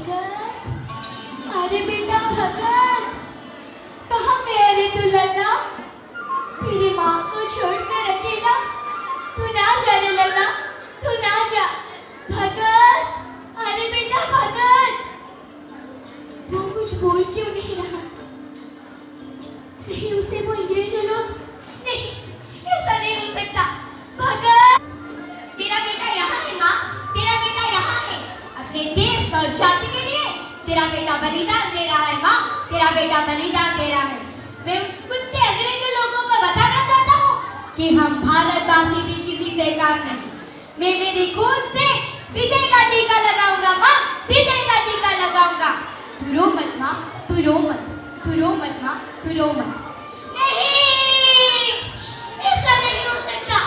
भगत, अरे बेटा भगत, कहाँ गया रे तू लल्ला? तेरी माँ को छोड़कर अकेला तू ना जा रे लल्ला, तू ना जा। भगत, अरे बेटा भगत। वो कुछ बोल क्यों नहीं रहा? कहीं उसे वो अंग्रेजों लोग नहीं, ऐसा नहीं हो सकता। भगत, तेरा बेटा यहाँ है माँ, तेरा बेटा यहाँ है। अपने देश और जाति के लिए तेरा बेटा बलिदान दे रहा है माँ, तेरा बेटा बलिदान दे रहा है। मैं उन कुत्ते अंग्रेजों लोगों को बताना चाहता हूँ कि हम भारतवासी भी किसी से कम नहीं। मैं मेरी खून से विजय का टीका लगाऊंगा माँ, विजय का टीका लगाऊंगा। तू रो मत माँ, तू रो मत, तू रो मत माँ, तू रो मत। नहीं, ऐसा नहीं हो सकता,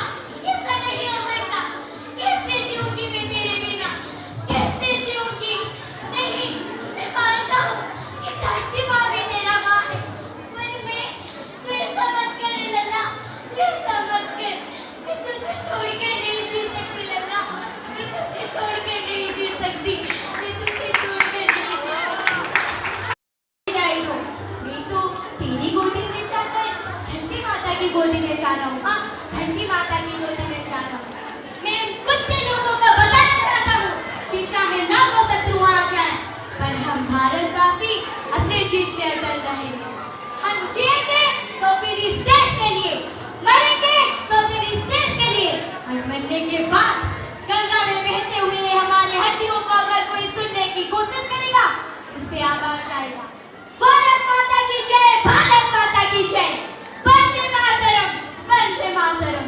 ऐसा नहीं हो सकता। कैसे जीऊंगी मैं तेरे बिना, कैसे जीऊंगी? नहीं, मैं मानता हूँ कि धरती माँ भी तेरा माँ है, पर तू ऐसा मत कर लल्ला, तू ऐसा मत कर। मैं तुझे छोड़कर नहीं जी सकती लल्ला, मैं तुझे छोड़कर नहीं जी सकती, मैं तुझे छोड़कर नहीं जी सकती। जाए तो मैं तो तेरी गोदी से जाकर धरती माता की गोदी में जा रहा हूँ माँ, धरती माता की गोदी में जा रहा हूँ। मैं उन कुत्ते लोगों को बताना चाहता हूँ कि चाहे ना वो शत्रु आ जाए, पर हम भारतवासी अपने जीत में अटल रहेंगे। हम जिएंगे तो फिर इस देश के लिए, मरेंगे तो फिर इस देश के लिए, और मरने के बाद गंगा में बहते हुए हमारे हड्डियों को अगर कोई सुनने की कोशिश करेगा, उसे आवाज आएगा, भारत माता की जय, भारत माता की जय, वंदे मातरम, वंदे मातरम।